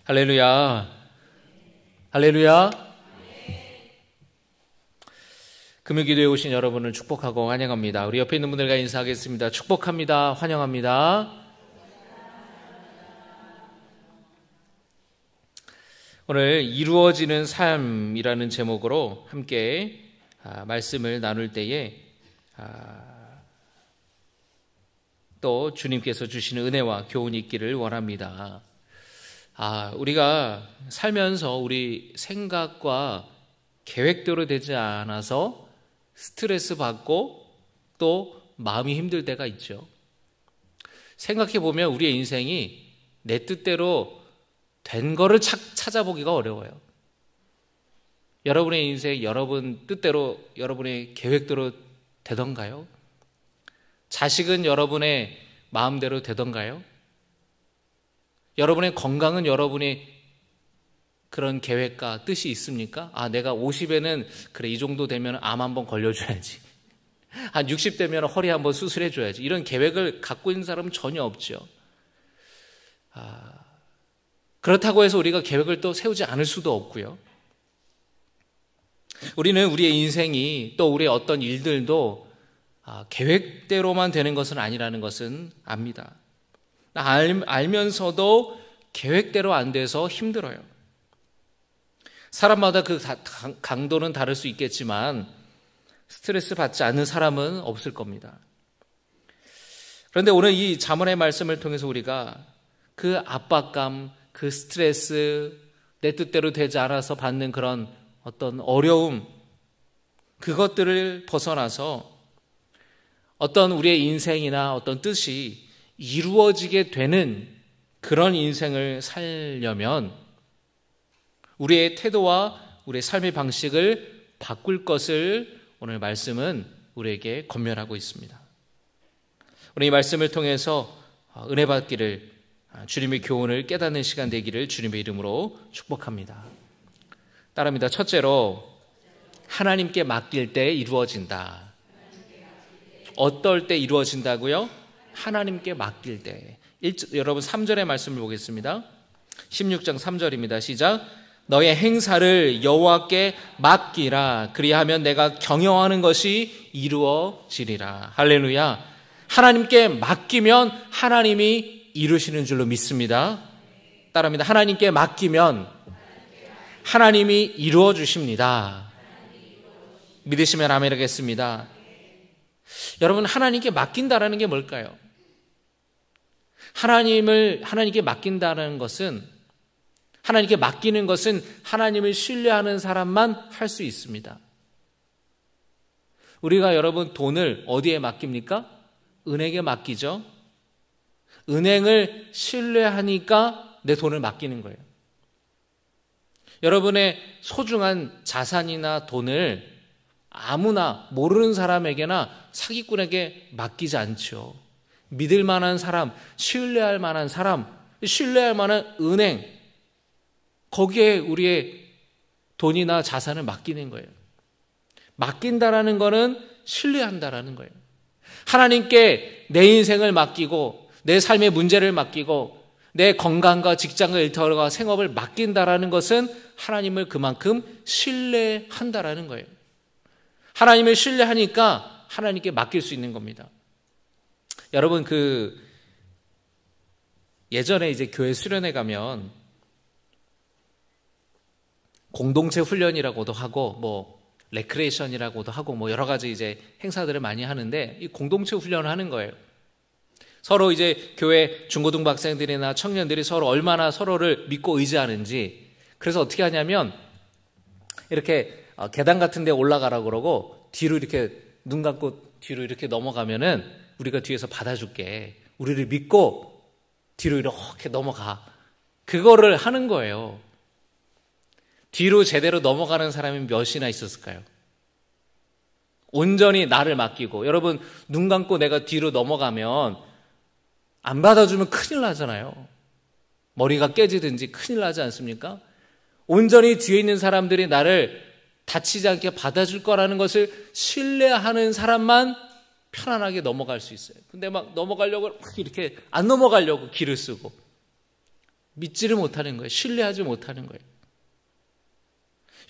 할렐루야. 할렐루야. 금요기도에 오신 여러분을 축복하고 환영합니다. 우리 옆에 있는 분들과 인사하겠습니다. 축복합니다. 환영합니다. 오늘 이루어지는 삶이라는 제목으로 함께 말씀을 나눌 때에 또 주님께서 주시는 은혜와 교훈이 있기를 원합니다. 우리가 살면서 우리 생각과 계획대로 되지 않아서 스트레스 받고 또 마음이 힘들 때가 있죠. 생각해 보면 우리의 인생이 내 뜻대로 된 거를 찾아보기가 어려워요. 여러분의 인생 여러분 뜻대로 여러분의 계획대로 되던가요? 자식은 여러분의 마음대로 되던가요? 여러분의 건강은 여러분의 그런 계획과 뜻이 있습니까? 내가 50에는 그래 이 정도 되면 암 한번 걸려줘야지. 한 60 되면 허리 한번 수술해줘야지. 이런 계획을 갖고 있는 사람은 전혀 없죠. 그렇다고 해서 우리가 계획을 또 세우지 않을 수도 없고요. 우리는 우리의 인생이 또 우리의 어떤 일들도 계획대로만 되는 것은 아니라는 것은 압니다. 알면서도 계획대로 안 돼서 힘들어요. 사람마다 그 강도는 다를 수 있겠지만 스트레스 받지 않는 사람은 없을 겁니다. 그런데 오늘 이 잠언의 말씀을 통해서 우리가 그 압박감, 그 스트레스, 내 뜻대로 되지 않아서 받는 그런 어떤 어려움, 그것들을 벗어나서 어떤 우리의 인생이나 어떤 뜻이 이루어지게 되는 그런 인생을 살려면 우리의 태도와 우리의 삶의 방식을 바꿀 것을 오늘 말씀은 우리에게 권면하고 있습니다. 오늘 이 말씀을 통해서 은혜 받기를, 주님의 교훈을 깨닫는 시간 되기를 주님의 이름으로 축복합니다. 따라합니다. 첫째로, 하나님께 맡길 때 이루어진다. 어떨 때 이루어진다고요? 하나님께 맡길 때. 여러분 3절의 말씀을 보겠습니다. 16장 3절입니다. 시작. 너의 행사를 여호와께 맡기라. 그리하면 내가 경영하는 것이 이루어지리라. 할렐루야. 하나님께 맡기면 하나님이 이루시는 줄로 믿습니다. 따라합니다. 하나님께 맡기면 하나님이 이루어 주십니다. 믿으시면 아멘 하겠습니다. 여러분, 하나님께 맡긴다라는 게 뭘까요? 하나님께 맡긴다는 것은, 하나님께 맡기는 것은 하나님을 신뢰하는 사람만 할 수 있습니다. 우리가 여러분 돈을 어디에 맡깁니까? 은행에 맡기죠. 은행을 신뢰하니까 내 돈을 맡기는 거예요. 여러분의 소중한 자산이나 돈을 아무나 모르는 사람에게나 사기꾼에게 맡기지 않죠. 믿을 만한 사람, 신뢰할 만한 사람, 신뢰할 만한 은행, 거기에 우리의 돈이나 자산을 맡기는 거예요. 맡긴다라는 거는 신뢰한다라는 거예요. 하나님께 내 인생을 맡기고 내 삶의 문제를 맡기고 내 건강과 직장과 일터와 생업을 맡긴다라는 것은 하나님을 그만큼 신뢰한다라는 거예요. 하나님을 신뢰하니까 하나님께 맡길 수 있는 겁니다. 여러분, 예전에 이제 교회 수련회 가면 공동체 훈련이라고도 하고 레크레이션이라고도 하고 여러 가지 이제 행사들을 많이 하는데, 이 공동체 훈련을 하는 거예요. 서로 이제 교회 중고등부 학생들이나 청년들이 서로 얼마나 서로를 믿고 의지하는지, 그래서 어떻게 하냐면 이렇게 계단 같은 데 올라가라고 그러고 뒤로 이렇게 눈 감고 뒤로 이렇게 넘어가면은 우리가 뒤에서 받아줄게. 우리를 믿고 뒤로 이렇게 넘어가. 그거를 하는 거예요. 뒤로 제대로 넘어가는 사람이 몇이나 있었을까요? 온전히 나를 맡기고. 여러분, 눈 감고 내가 뒤로 넘어가면 안 받아주면 큰일 나잖아요. 머리가 깨지든지 큰일 나지 않습니까? 온전히 뒤에 있는 사람들이 나를 다치지 않게 받아줄 거라는 것을 신뢰하는 사람만 편안하게 넘어갈 수 있어요. 근데 막 넘어가려고 이렇게 안 넘어가려고 기를 쓰고 믿지를 못하는 거예요. 신뢰하지 못하는 거예요.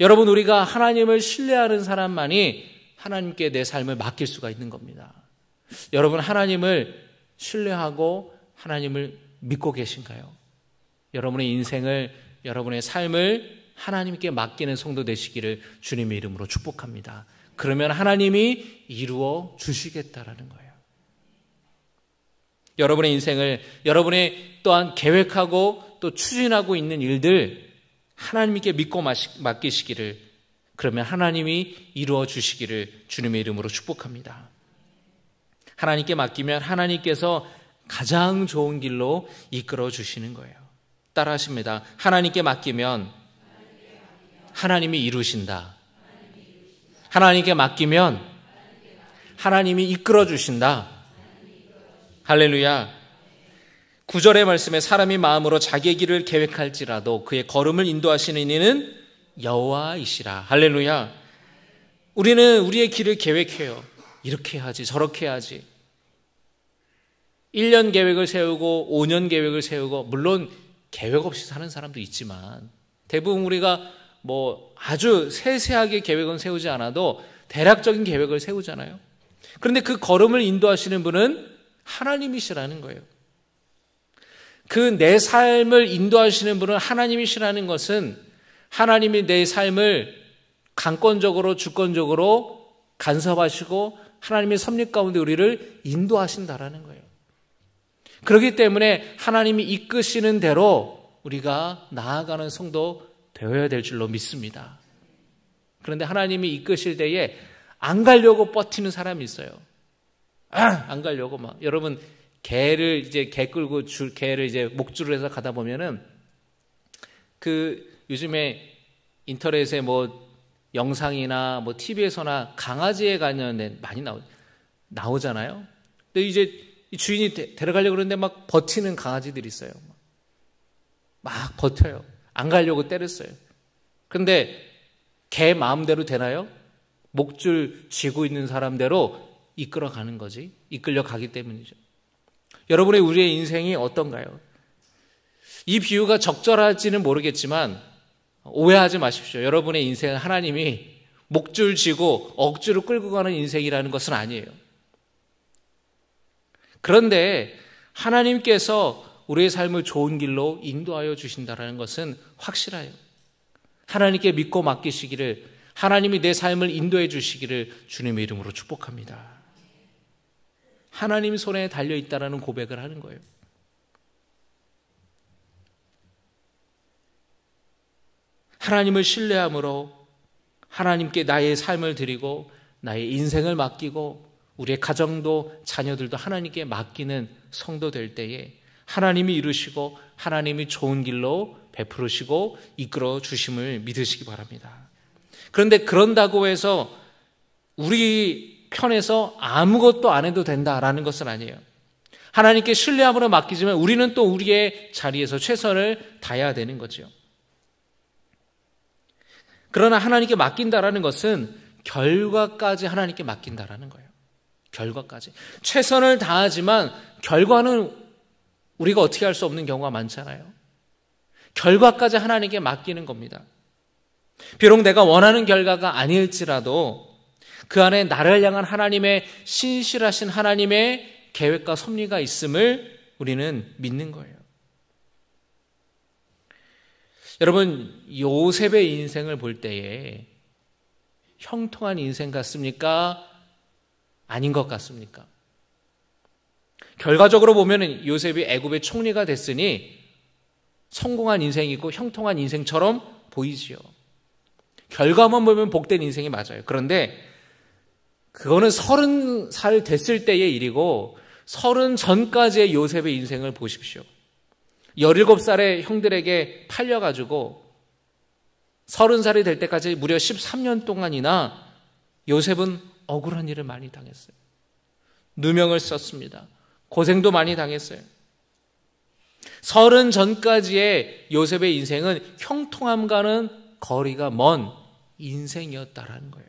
여러분, 우리가 하나님을 신뢰하는 사람만이 하나님께 내 삶을 맡길 수가 있는 겁니다. 여러분, 하나님을 신뢰하고 하나님을 믿고 계신가요? 여러분의 인생을, 여러분의 삶을 하나님께 맡기는 성도 되시기를 주님의 이름으로 축복합니다. 그러면 하나님이 이루어 주시겠다라는 거예요. 여러분의 인생을, 여러분의 또한 계획하고 또 추진하고 있는 일들 하나님께 믿고 맡기시기를, 그러면 하나님이 이루어 주시기를 주님의 이름으로 축복합니다. 하나님께 맡기면 하나님께서 가장 좋은 길로 이끌어 주시는 거예요. 따라하십니다. 하나님께 맡기면 하나님이 이루신다. 하나님께 맡기면 하나님이 이끌어 주신다. 할렐루야. 9절의 말씀에 사람이 마음으로 자기의 길을 계획할지라도 그의 걸음을 인도하시는 이는 여호와이시라. 할렐루야. 우리는 우리의 길을 계획해요. 이렇게 해야지, 저렇게 해야지. 1년 계획을 세우고 5년 계획을 세우고, 물론 계획 없이 사는 사람도 있지만 대부분 우리가 아주 세세하게 계획은 세우지 않아도 대략적인 계획을 세우잖아요. 그런데 그 걸음을 인도하시는 분은 하나님이시라는 거예요. 그 내 삶을 인도하시는 분은 하나님이시라는 것은 하나님이 내 삶을 강권적으로 주권적으로 간섭하시고 하나님의 섭리 가운데 우리를 인도하신다라는 거예요. 그렇기 때문에 하나님이 이끄시는 대로 우리가 나아가는 성도 되어야 될 줄로 믿습니다. 그런데 하나님이 이끄실 때에 안 가려고 버티는 사람이 있어요. 안 가려고 여러분, 개를 개 끌고 개를 목줄을 해서 가다 보면은 요즘에 인터넷에 영상이나 TV에서나 강아지에 관련된 많이 나오잖아요. 근데 이제 주인이 데려가려고 그러는데 막 버티는 강아지들이 있어요. 막 버텨요. 안 가려고 때렸어요. 근데 개 마음대로 되나요? 목줄 쥐고 있는 사람대로 이끌어가는 거지. 이끌려 가기 때문이죠. 여러분의 우리의 인생이 어떤가요? 이 비유가 적절할지는 모르겠지만 오해하지 마십시오. 여러분의 인생은 하나님이 목줄 쥐고 억지로 끌고 가는 인생이라는 것은 아니에요. 그런데 하나님께서 우리의 삶을 좋은 길로 인도하여 주신다는 것은 확실해요. 하나님께 믿고 맡기시기를, 하나님이 내 삶을 인도해 주시기를 주님의 이름으로 축복합니다. 하나님 손에 달려있다라는 고백을 하는 거예요. 하나님을 신뢰함으로 하나님께 나의 삶을 드리고 나의 인생을 맡기고 우리의 가정도 자녀들도 하나님께 맡기는 성도 될 때에 하나님이 이루시고 하나님이 좋은 길로 베푸시고 이끌어 주심을 믿으시기 바랍니다. 그런데 그런다고 해서 우리 편에서 아무것도 안 해도 된다라는 것은 아니에요. 하나님께 신뢰함으로 맡기지만 우리는 또 우리의 자리에서 최선을 다해야 되는 거죠. 그러나 하나님께 맡긴다라는 것은 결과까지 하나님께 맡긴다라는 거예요. 결과까지. 최선을 다하지만 결과는 우리가 어떻게 할 수 없는 경우가 많잖아요. 결과까지 하나님께 맡기는 겁니다. 비록 내가 원하는 결과가 아닐지라도 그 안에 나를 향한 하나님의 신실하신 하나님의 계획과 섭리가 있음을 우리는 믿는 거예요. 여러분, 요셉의 인생을 볼 때에 형통한 인생 같습니까? 아닌 것 같습니까? 결과적으로 보면 요셉이 애굽의 총리가 됐으니 성공한 인생이고 형통한 인생처럼 보이지요. 결과만 보면 복된 인생이 맞아요. 그런데 그거는 30살 됐을 때의 일이고 30 전까지의 요셉의 인생을 보십시오. 17살의 형들에게 팔려가지고 30살이 될 때까지 무려 13년 동안이나 요셉은 억울한 일을 많이 당했어요. 누명을 썼습니다. 고생도 많이 당했어요. 30 전까지의 요셉의 인생은 형통함과는 거리가 먼 인생이었다라는 거예요.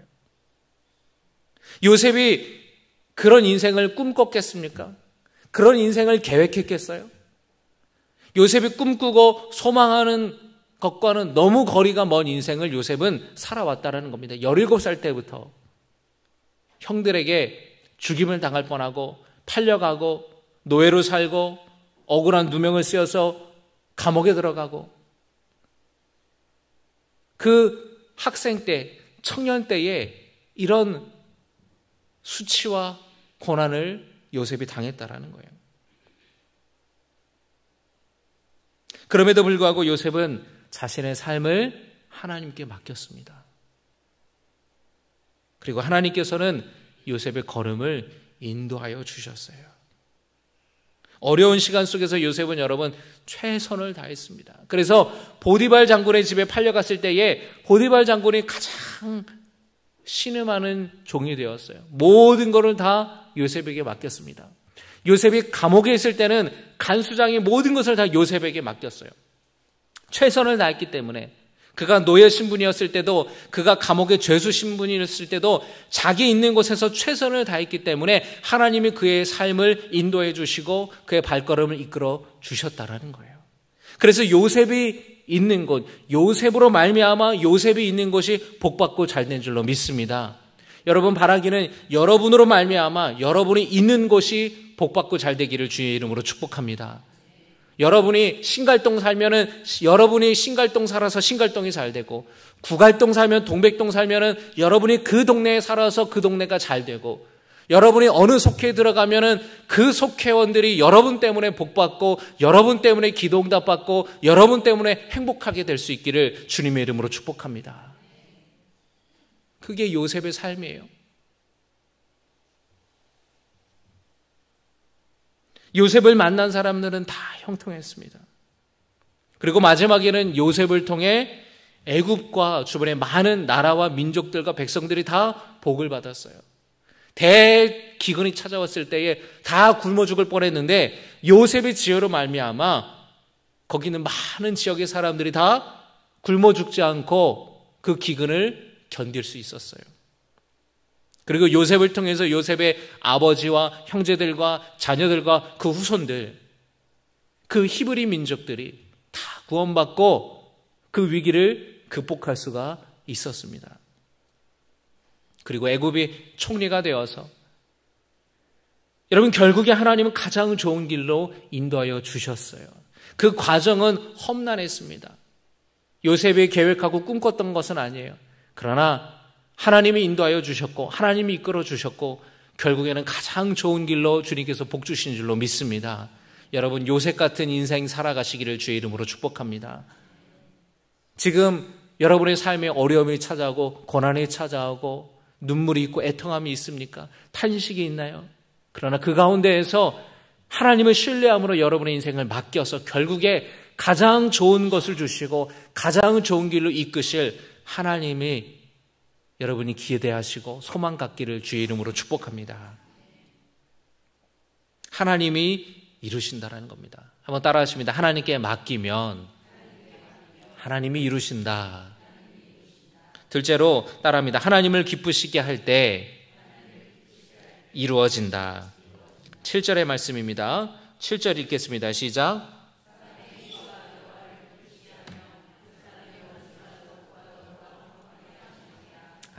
요셉이 그런 인생을 꿈꿨겠습니까? 그런 인생을 계획했겠어요? 요셉이 꿈꾸고 소망하는 것과는 너무 거리가 먼 인생을 요셉은 살아왔다는 겁니다. 17살 때부터 형들에게 죽임을 당할 뻔하고 팔려가고 노예로 살고 억울한 누명을 쓰여서 감옥에 들어가고, 그 학생 때, 청년 때에 이런 수치와 고난을 요셉이 당했다라는 거예요. 그럼에도 불구하고 요셉은 자신의 삶을 하나님께 맡겼습니다. 그리고 하나님께서는 요셉의 걸음을 인도하여 주셨어요. 어려운 시간 속에서 요셉은 여러분 최선을 다했습니다. 그래서 보디발 장군의 집에 팔려갔을 때에 보디발 장군이 가장 신음하는 종이 되었어요. 모든 것을 다 요셉에게 맡겼습니다. 요셉이 감옥에 있을 때는 간수장이 모든 것을 다 요셉에게 맡겼어요. 최선을 다했기 때문에, 그가 노예 신분이었을 때도, 그가 감옥의 죄수 신분이었을 때도 자기 있는 곳에서 최선을 다했기 때문에 하나님이 그의 삶을 인도해 주시고 그의 발걸음을 이끌어 주셨다라는 거예요. 그래서 요셉이 있는 곳, 요셉으로 말미암아 요셉이 있는 곳이 복받고 잘된 줄로 믿습니다. 여러분 바라기는 여러분으로 말미암아 여러분이 있는 곳이 복받고 잘되기를 주의 이름으로 축복합니다. 여러분이 신갈동 살면은 여러분이 신갈동 살아서 신갈동이 잘 되고, 구갈동 살면 동백동 살면은 여러분이 그 동네에 살아서 그 동네가 잘 되고, 여러분이 어느 속회에 들어가면은 그 속회원들이 여러분 때문에 복받고, 여러분 때문에 기도응답 받고, 여러분 때문에 행복하게 될 수 있기를 주님의 이름으로 축복합니다. 그게 요셉의 삶이에요. 요셉을 만난 사람들은 다 형통했습니다. 그리고 마지막에는 요셉을 통해 애굽과 주변의 많은 나라와 민족들과 백성들이 다 복을 받았어요. 대기근이 찾아왔을 때에 다 굶어 죽을 뻔했는데 요셉의 지혜로 말미암아 거기는 많은 지역의 사람들이 다 굶어 죽지 않고 그 기근을 견딜 수 있었어요. 그리고 요셉을 통해서 요셉의 아버지와 형제들과 자녀들과 그 후손들, 그 히브리 민족들이 다 구원받고 그 위기를 극복할 수가 있었습니다. 그리고 애굽이 총리가 되어서, 여러분 결국에 하나님은 가장 좋은 길로 인도하여 주셨어요. 그 과정은 험난했습니다. 요셉이 계획하고 꿈꿨던 것은 아니에요. 그러나 하나님이 인도하여 주셨고 하나님이 이끌어 주셨고 결국에는 가장 좋은 길로 주님께서 복 주신 줄로 믿습니다. 여러분 요셉 같은 인생 살아가시기를 주의 이름으로 축복합니다. 지금 여러분의 삶에 어려움이 찾아오고 고난이 찾아오고 눈물이 있고 애통함이 있습니까? 탄식이 있나요? 그러나 그 가운데에서 하나님을 신뢰함으로 여러분의 인생을 맡겨서 결국에 가장 좋은 것을 주시고 가장 좋은 길로 이끄실 하나님이 여러분이 기대하시고 소망 갖기를 주의 이름으로 축복합니다. 하나님이 이루신다라는 겁니다. 한번 따라 하십니다. 하나님께 맡기면 하나님이 이루신다. 둘째로 따라합니다. 하나님을 기쁘시게 할 때 이루어진다. 7절의 말씀입니다. 7절 읽겠습니다. 시작.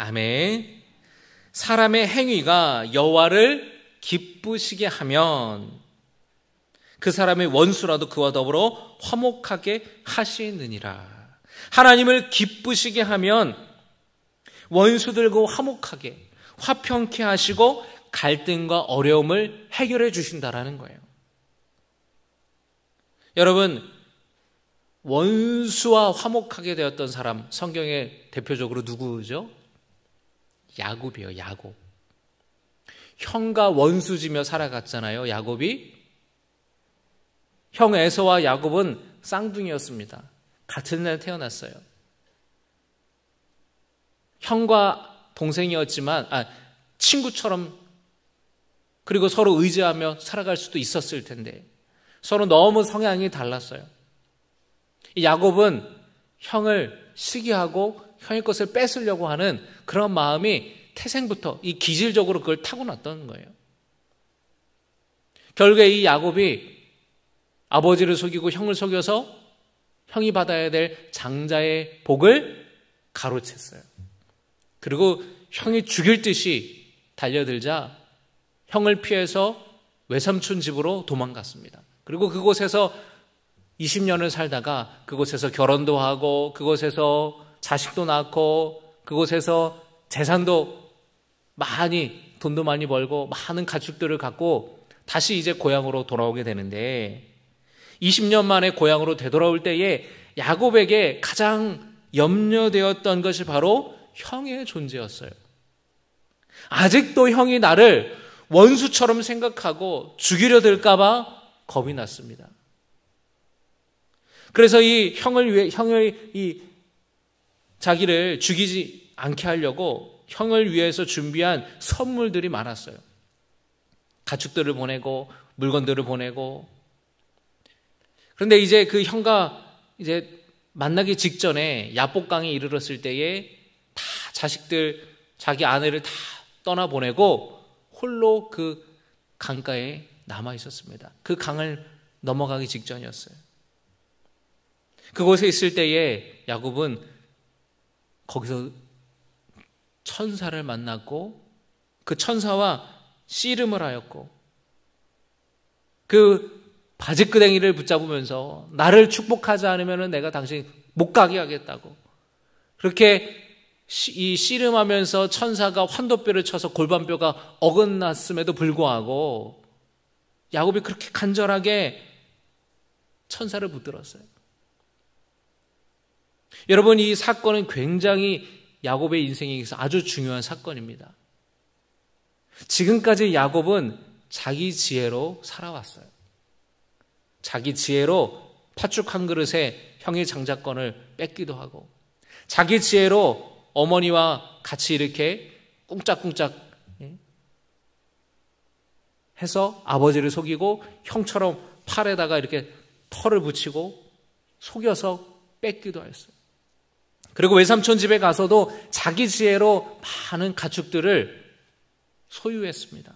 아멘. 사람의 행위가 여호와를 기쁘시게 하면 그 사람의 원수라도 그와 더불어 화목하게 하시느니라. 하나님을 기쁘시게 하면 원수들과 화목하게 화평케 하시고 갈등과 어려움을 해결해 주신다라는 거예요. 여러분 원수와 화목하게 되었던 사람 성경에 대표적으로 누구죠? 야곱이에요. 야곱. 형과 원수지며 살아갔잖아요. 야곱이. 형 에서와 야곱은 쌍둥이였습니다. 같은 날 태어났어요. 형과 동생이었지만 친구처럼 그리고 서로 의지하며 살아갈 수도 있었을 텐데 서로 너무 성향이 달랐어요. 야곱은 형을 시기하고 형의 것을 뺏으려고 하는 그런 마음이 태생부터 이 기질적으로 그걸 타고났던 거예요. 결국에 이 야곱이 아버지를 속이고 형을 속여서 형이 받아야 될 장자의 복을 가로챘어요. 그리고 형이 죽일 듯이 달려들자 형을 피해서 외삼촌 집으로 도망갔습니다. 그리고 그곳에서 20년을 살다가 그곳에서 결혼도 하고 그곳에서 자식도 낳고 그곳에서 재산도 많이, 돈도 많이 벌고 많은 가축들을 갖고 다시 이제 고향으로 돌아오게 되는데 20년 만에 고향으로 되돌아올 때에 야곱에게 가장 염려되었던 것이 바로 형의 존재였어요. 아직도 형이 나를 원수처럼 생각하고 죽이려 들까봐 겁이 났습니다. 그래서 이 형을 위해, 자기를 죽이지 않게 하려고 형을 위해서 준비한 선물들이 많았어요. 가축들을 보내고 물건들을 보내고. 그런데 이제 그 형과 이제 만나기 직전에 야복강에 이르렀을 때에 다 자식들, 자기 아내를 다 떠나보내고 홀로 그 강가에 남아 있었습니다. 그 강을 넘어가기 직전이었어요. 그곳에 있을 때에 야곱은 거기서 천사를 만났고 그 천사와 씨름을 하였고 그 바지끄댕이를 붙잡으면서 나를 축복하지 않으면 내가 당신 못 가게 하겠다고 그렇게 이 씨름하면서 천사가 환도뼈를 쳐서 골반뼈가 어긋났음에도 불구하고 야곱이 그렇게 간절하게 천사를 붙들었어요. 여러분, 이 사건은 굉장히 야곱의 인생에 있어서 아주 중요한 사건입니다. 지금까지 야곱은 자기 지혜로 살아왔어요. 자기 지혜로 팥죽 한 그릇에 형의 장자권을 뺏기도 하고 자기 지혜로 어머니와 같이 이렇게 꿍짝꿍짝 해서 아버지를 속이고 형처럼 팔에다가 이렇게 털을 붙이고 속여서 뺏기도 했어요. 그리고 외삼촌 집에 가서도 자기 지혜로 많은 가축들을 소유했습니다.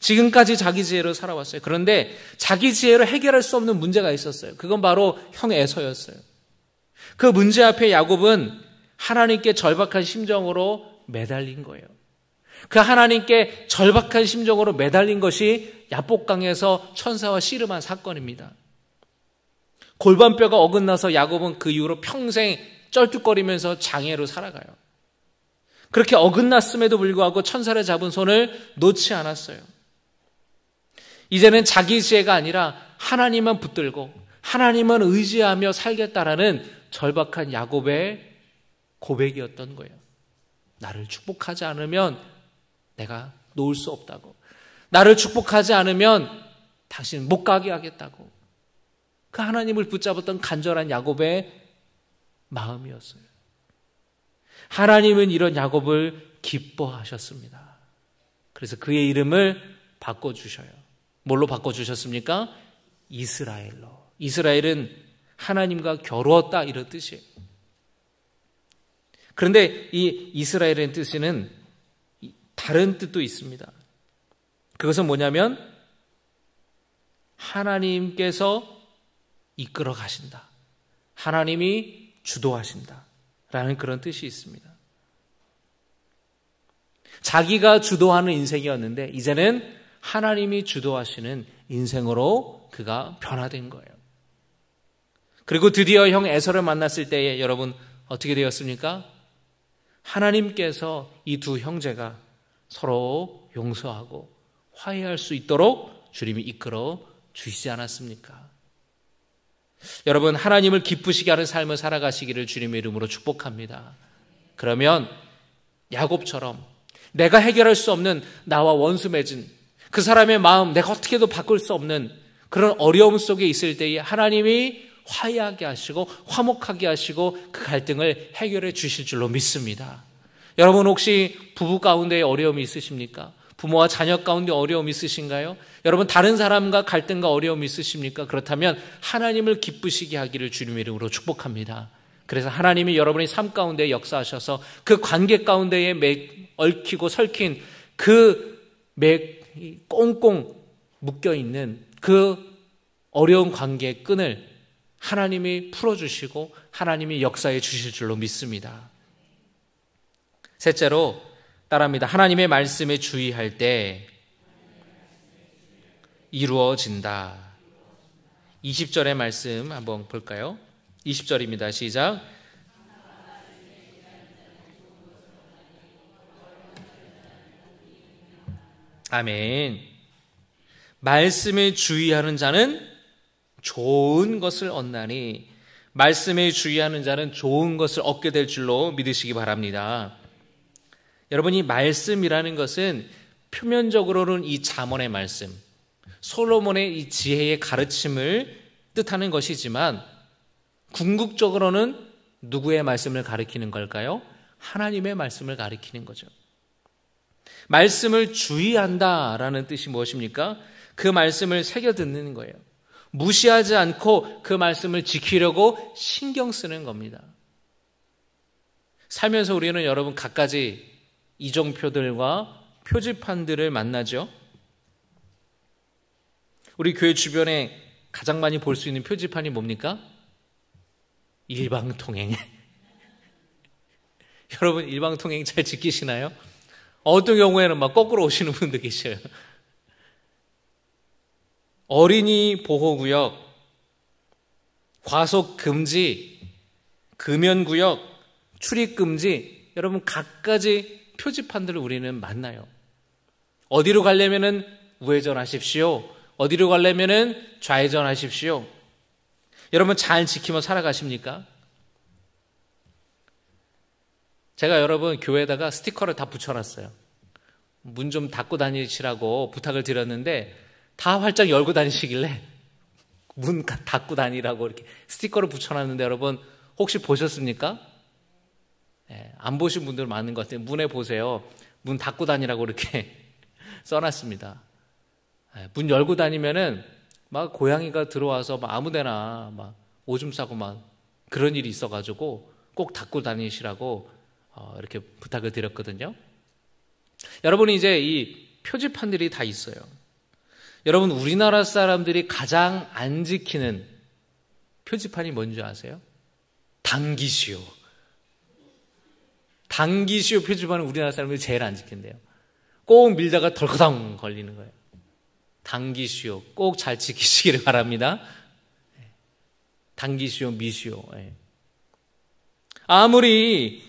지금까지 자기 지혜로 살아왔어요. 그런데 자기 지혜로 해결할 수 없는 문제가 있었어요. 그건 바로 형 에서였어요. 그 문제 앞에 야곱은 하나님께 절박한 심정으로 매달린 거예요. 그 하나님께 절박한 심정으로 매달린 것이 야복강에서 천사와 씨름한 사건입니다. 골반뼈가 어긋나서 야곱은 그 이후로 평생 쩔뚝거리면서 장애로 살아가요. 그렇게 어긋났음에도 불구하고 천사를 잡은 손을 놓지 않았어요. 이제는 자기 지혜가 아니라 하나님만 붙들고 하나님만 의지하며 살겠다라는 절박한 야곱의 고백이었던 거예요. 나를 축복하지 않으면 내가 놓을 수 없다고. 나를 축복하지 않으면 당신 못 가게 하겠다고. 그 하나님을 붙잡았던 간절한 야곱의 마음이었어요. 하나님은 이런 야곱을 기뻐하셨습니다. 그래서 그의 이름을 바꿔주셔요. 뭘로 바꿔주셨습니까? 이스라엘로. 이스라엘은 하나님과 겨루었다 이런 뜻이에요. 그런데 이 이스라엘의 뜻에는 다른 뜻도 있습니다. 그것은 뭐냐면 하나님께서 이끌어 가신다. 하나님이 주도하신다. 라는 그런 뜻이 있습니다. 자기가 주도하는 인생이었는데 이제는 하나님이 주도하시는 인생으로 그가 변화된 거예요. 그리고 드디어 형 에서를 만났을 때에 여러분 어떻게 되었습니까? 하나님께서 이 두 형제가 서로 용서하고 화해할 수 있도록 주님이 이끌어 주시지 않았습니까? 여러분, 하나님을 기쁘시게 하는 삶을 살아가시기를 주님의 이름으로 축복합니다. 그러면 야곱처럼 내가 해결할 수 없는 나와 원수 맺은 그 사람의 마음 내가 어떻게도 바꿀 수 없는 그런 어려움 속에 있을 때에 하나님이 화해하게 하시고 화목하게 하시고 그 갈등을 해결해 주실 줄로 믿습니다. 여러분 혹시 부부 가운데 어려움이 있으십니까? 부모와 자녀 가운데 어려움이 있으신가요? 여러분 다른 사람과 갈등과 어려움이 있으십니까? 그렇다면 하나님을 기쁘시게 하기를 주님의 이름으로 축복합니다. 그래서 하나님이 여러분의 삶 가운데 역사하셔서 그 관계 가운데에 얽히고 설킨 그 꽁꽁 묶여있는 그 어려운 관계의 끈을 하나님이 풀어주시고 하나님이 역사해 주실 줄로 믿습니다. 셋째로 따라합니다. 하나님의 말씀에 주의할 때 이루어진다. 20절의 말씀 한번 볼까요? 20절입니다. 시작. 아멘. 말씀에 주의하는 자는 좋은 것을 얻나니, 말씀에 주의하는 자는 좋은 것을 얻게 될 줄로 믿으시기 바랍니다. 여러분, 이 말씀이라는 것은 표면적으로는 이 잠언의 말씀, 솔로몬의 이 지혜의 가르침을 뜻하는 것이지만 궁극적으로는 누구의 말씀을 가리키는 걸까요? 하나님의 말씀을 가리키는 거죠. 말씀을 주의한다라는 뜻이 무엇입니까? 그 말씀을 새겨 듣는 거예요. 무시하지 않고 그 말씀을 지키려고 신경 쓰는 겁니다. 살면서 우리는 여러분 갖가지 이정표들과 표지판들을 만나죠. 우리 교회 주변에 가장 많이 볼 수 있는 표지판이 뭡니까? 일방통행. 여러분 일방통행 잘 지키시나요? 어떤 경우에는 막 거꾸로 오시는 분도 계셔요. 어린이 보호구역, 과속금지, 금연구역, 출입금지, 여러분 갖가지 표지판들을 우리는 만나요. 어디로 가려면은 우회전하십시오. 어디로 가려면은 좌회전하십시오. 여러분 잘 지키며 살아가십니까? 제가 여러분 교회에다가 스티커를 다 붙여놨어요. 문 좀 닫고 다니시라고 부탁을 드렸는데 다 활짝 열고 다니시길래 문 닫고 다니라고 이렇게 스티커를 붙여놨는데 여러분 혹시 보셨습니까? 네, 안 보신 분들 많은 것 같아요. 문에 보세요. 문 닫고 다니라고 이렇게 써놨습니다. 네, 문 열고 다니면은 막 고양이가 들어와서 막 아무데나 막 오줌 싸고 막 그런 일이 있어가지고 꼭 닫고 다니시라고 이렇게 부탁을 드렸거든요. 여러분이 이제 이 표지판들이 다 있어요. 여러분 우리나라 사람들이 가장 안 지키는 표지판이 뭔지 아세요? 당기시오. 당기시오 표지판은 우리나라 사람들이 제일 안 지킨대요. 꼭 밀다가 덜커덩 걸리는 거예요. 당기시오. 꼭 잘 지키시기를 바랍니다. 당기시오, 미시오. 아무리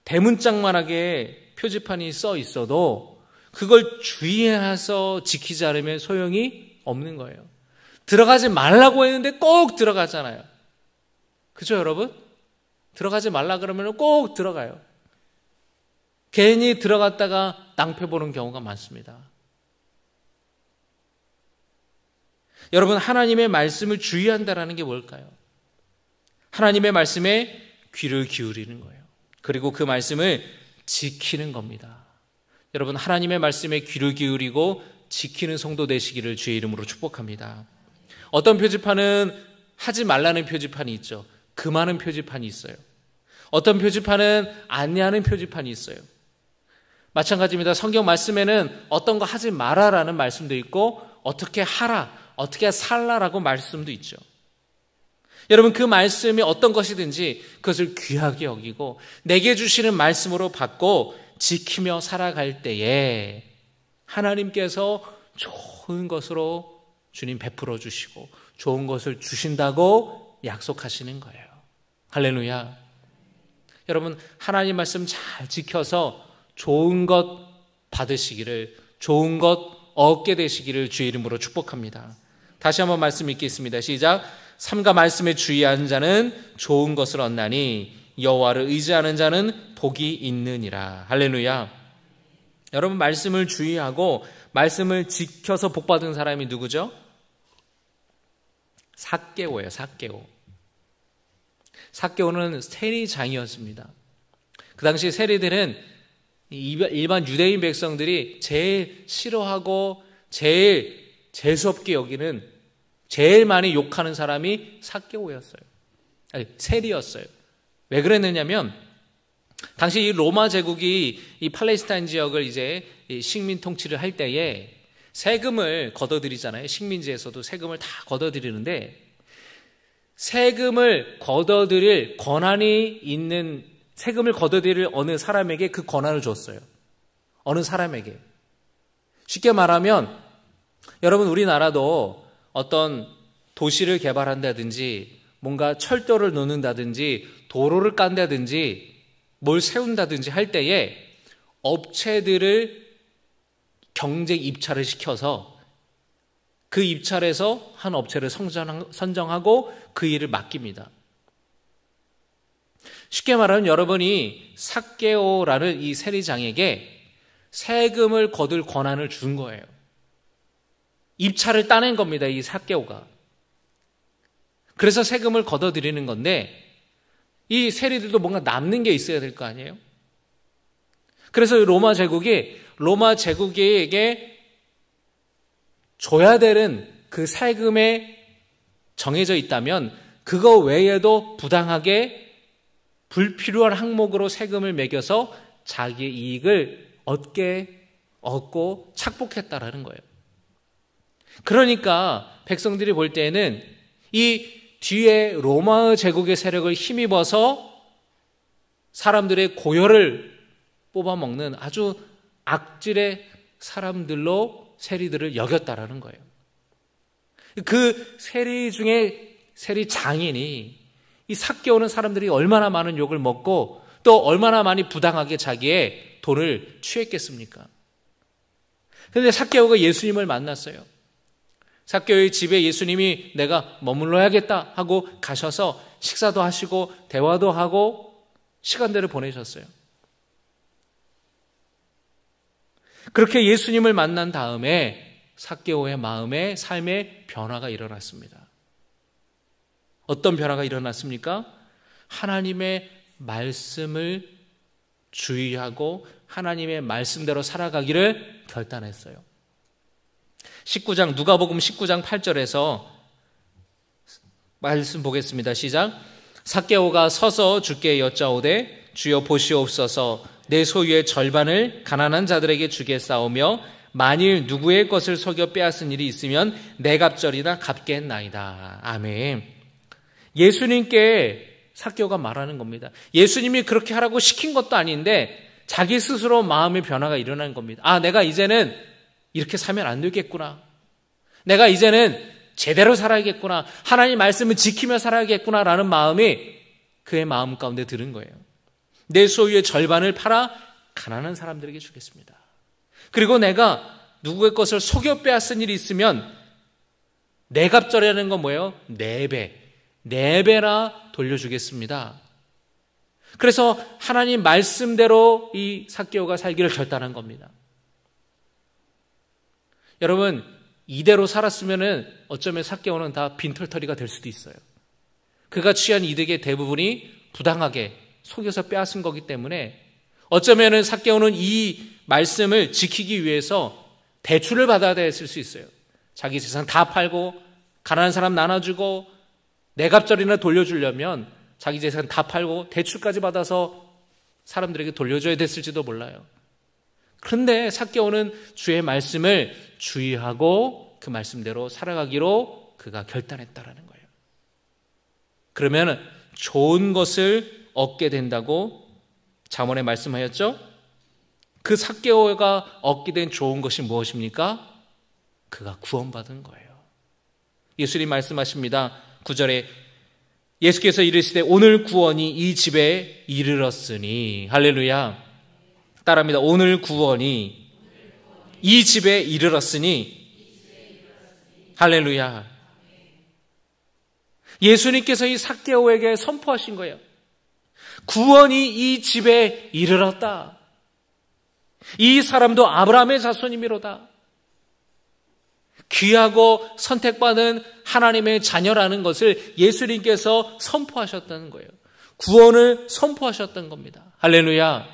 대문짝만하게 표지판이 써 있어도 그걸 주의해서 지키지 않으면 소용이 없는 거예요. 들어가지 말라고 했는데 꼭 들어가잖아요. 그죠, 여러분? 들어가지 말라 그러면 꼭 들어가요. 괜히 들어갔다가 낭패 보는 경우가 많습니다. 여러분, 하나님의 말씀을 주의한다라는 게 뭘까요? 하나님의 말씀에 귀를 기울이는 거예요. 그리고 그 말씀을 지키는 겁니다. 여러분, 하나님의 말씀에 귀를 기울이고 지키는 성도 되시기를 주의 이름으로 축복합니다. 어떤 표지판은 하지 말라는 표지판이 있죠. 금하는 표지판이 있어요. 어떤 표지판은 안내하는 표지판이 있어요. 마찬가지입니다. 성경 말씀에는 어떤 거 하지 마라라는 말씀도 있고 어떻게 하라, 어떻게 살라라고 말씀도 있죠. 여러분 그 말씀이 어떤 것이든지 그것을 귀하게 여기고 내게 주시는 말씀으로 받고 지키며 살아갈 때에 하나님께서 좋은 것으로 주님 베풀어 주시고 좋은 것을 주신다고 약속하시는 거예요. 할렐루야. 여러분 하나님 말씀 잘 지켜서 좋은 것 받으시기를, 좋은 것 얻게 되시기를 주의 이름으로 축복합니다. 다시 한번 말씀 읽겠습니다. 시작. 삼가 말씀에 주의하는 자는 좋은 것을 얻나니 여호와를 의지하는 자는 복이 있느니라. 할렐루야. 여러분 말씀을 주의하고 말씀을 지켜서 복받은 사람이 누구죠? 삭개오예요. 삭개오. 삭개오는 세리장이었습니다. 그 당시 세리들은 일반 유대인 백성들이 제일 싫어하고 제일 재수없게 여기는, 제일 많이 욕하는 사람이 삭개오였어요. 아니, 세리였어요. 왜 그랬느냐면 당시 이 로마 제국이 이 팔레스타인 지역을 이제 식민 통치를 할 때에 세금을 걷어들이잖아요. 식민지에서도 세금을 다 걷어들이는데 세금을 걷어들일 권한이 있는, 세금을 걷어들일 어느 사람에게 그 권한을 줬어요. 어느 사람에게. 쉽게 말하면 여러분, 우리나라도 어떤 도시를 개발한다든지 뭔가 철도를 놓는다든지 도로를 깐다든지 뭘 세운다든지 할 때에 업체들을 경쟁 입찰을 시켜서 그 입찰에서 한 업체를 선정하고 그 일을 맡깁니다. 쉽게 말하면 여러분이 삭개오라는 이 세리장에게 세금을 거둘 권한을 준 거예요. 입찰을 따낸 겁니다, 이 삭개오가. 그래서 세금을 걷어들이는 건데 이 세리들도 뭔가 남는 게 있어야 될 거 아니에요? 그래서 로마 제국에게 줘야 되는 그 세금에 정해져 있다면 그거 외에도 부당하게 불필요한 항목으로 세금을 매겨서 자기의 이익을 얻고 착복했다라는 거예요. 그러니까 백성들이 볼 때에는 이 뒤에 로마 제국의 세력을 힘입어서 사람들의 고혈을 뽑아먹는 아주 악질의 사람들로 세리들을 여겼다라는 거예요. 그 세리 중에 세리 장인이 이 삭개오는 사람들이 얼마나 많은 욕을 먹고 또 얼마나 많이 부당하게 자기의 돈을 취했겠습니까? 그런데 삭개오가 예수님을 만났어요. 삭개오의 집에 예수님이 내가 머물러야겠다 하고 가셔서 식사도 하시고 대화도 하고 시간들을 보내셨어요. 그렇게 예수님을 만난 다음에 삭개오의 마음에 삶의 변화가 일어났습니다. 어떤 변화가 일어났습니까? 하나님의 말씀을 주의하고 하나님의 말씀대로 살아가기를 결단했어요. 19장 누가복음 19장 8절에서 말씀 보겠습니다. 시작. 삭개오가 서서 주께 여짜오되 주여 보시옵소서 내 소유의 절반을 가난한 자들에게 주겠사오며 만일 누구의 것을 속여 빼앗은 일이 있으면 내 갑절이나 갚겠나이다. 아멘. 예수님께 삭개오가 말하는 겁니다. 예수님이 그렇게 하라고 시킨 것도 아닌데 자기 스스로 마음의 변화가 일어난 겁니다. 아, 내가 이제는 이렇게 살면 안 되겠구나. 내가 이제는 제대로 살아야겠구나. 하나님 말씀을 지키며 살아야겠구나 라는 마음이 그의 마음 가운데 들은 거예요. 내 소유의 절반을 팔아 가난한 사람들에게 주겠습니다. 그리고 내가 누구의 것을 속여 빼앗은 일이 있으면 내 갑절이라는 건 뭐예요? 4배. 4배나 돌려주겠습니다. 그래서 하나님 말씀대로 이 삭개오가 살기를 결단한 겁니다. 여러분, 이대로 살았으면 어쩌면 삭개오는 다 빈털터리가 될 수도 있어요. 그가 취한 이득의 대부분이 부당하게 속여서 빼앗은 거기 때문에 어쩌면 삭개오는 이 말씀을 지키기 위해서 대출을 받아야 됐을 수 있어요. 자기 재산 다 팔고 가난한 사람 나눠주고 내 갑절이나 돌려주려면 자기 재산 다 팔고 대출까지 받아서 사람들에게 돌려줘야 됐을지도 몰라요. 그런데 삭개오는 주의 말씀을 주의하고 그 말씀대로 살아가기로 그가 결단했다라는 거예요. 그러면 좋은 것을 얻게 된다고 잠언에 말씀하였죠? 그 삭개오가 얻게 된 좋은 것이 무엇입니까? 그가 구원받은 거예요. 예수님 말씀하십니다. 9절에 예수께서 이르시되 오늘 구원이 이 집에 이르렀으니 할렐루야. 따라합니다. 오늘 구원이 이 집에 이르렀으니 할렐루야. 예수님께서 이 삭개오에게 선포하신 거예요. 구원이 이 집에 이르렀다. 이 사람도 아브라함의 자손이미로다. 귀하고 선택받은 하나님의 자녀라는 것을 예수님께서 선포하셨다는 거예요. 구원을 선포하셨던 겁니다. 할렐루야.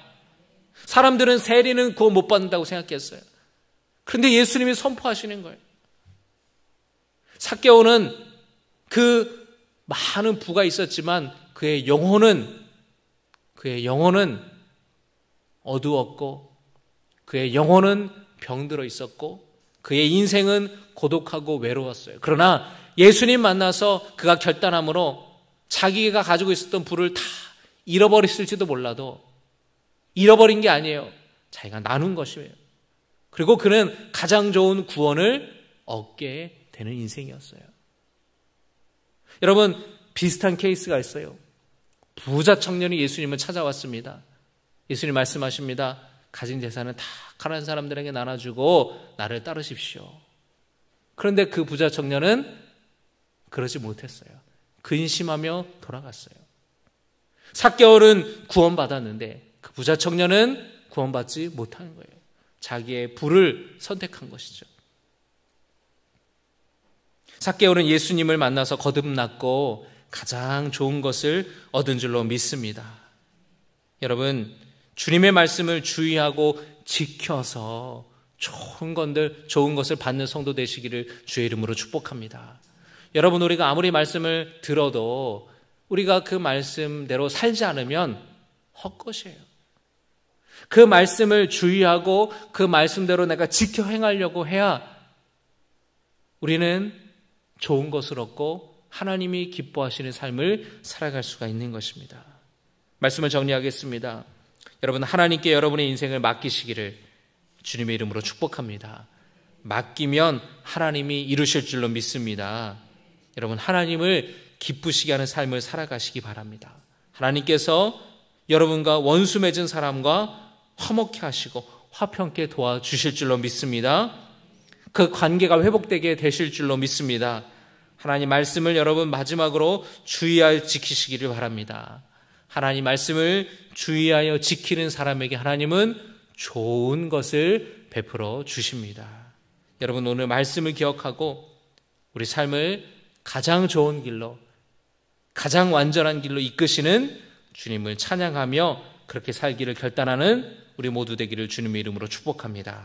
사람들은 세리는 구원 못 받는다고 생각했어요. 그런데 예수님이 선포하시는 거예요. 삭개오는 그 많은 부가 있었지만 그의 영혼은 어두웠고 그의 영혼은 병들어 있었고 그의 인생은 고독하고 외로웠어요. 그러나 예수님 만나서 그가 결단함으로 자기가 가지고 있었던 부를 다 잃어버렸을지도 몰라도 잃어버린 게 아니에요. 자기가 나눈 것이에요. 그리고 그는 가장 좋은 구원을 얻게 되는 인생이었어요. 여러분, 비슷한 케이스가 있어요. 부자 청년이 예수님을 찾아왔습니다. 예수님 말씀하십니다. 가진 재산은 다 가난한 사람들에게 나눠주고 나를 따르십시오. 그런데 그 부자 청년은 그러지 못했어요. 근심하며 돌아갔어요. 삭개오는 구원받았는데 그 부자 청년은 구원받지 못하는 거예요. 자기의 부를 선택한 것이죠. 삭개오는 예수님을 만나서 거듭났고 가장 좋은 것을 얻은 줄로 믿습니다. 여러분, 주님의 말씀을 주의하고 지켜서 좋은 것을 받는 성도 되시기를 주의 이름으로 축복합니다. 여러분, 우리가 아무리 말씀을 들어도 우리가 그 말씀대로 살지 않으면 헛것이에요. 그 말씀을 주의하고 그 말씀대로 내가 지켜 행하려고 해야 우리는 좋은 것을 얻고 하나님이 기뻐하시는 삶을 살아갈 수가 있는 것입니다. 말씀을 정리하겠습니다. 여러분, 하나님께 여러분의 인생을 맡기시기를 주님의 이름으로 축복합니다. 맡기면 하나님이 이루실 줄로 믿습니다. 여러분, 하나님을 기쁘시게 하는 삶을 살아가시기 바랍니다. 하나님께서 여러분과 원수 맺은 사람과 화목케 하시고 화평케 도와주실 줄로 믿습니다. 그 관계가 회복되게 되실 줄로 믿습니다. 하나님 말씀을 여러분 마지막으로 주의하여 지키시기를 바랍니다. 하나님 말씀을 주의하여 지키는 사람에게 하나님은 좋은 것을 베풀어 주십니다. 여러분, 오늘 말씀을 기억하고 우리 삶을 가장 좋은 길로, 가장 완전한 길로 이끄시는 주님을 찬양하며 그렇게 살기를 결단하는 우리 모두 되기를 주님의 이름으로 축복합니다.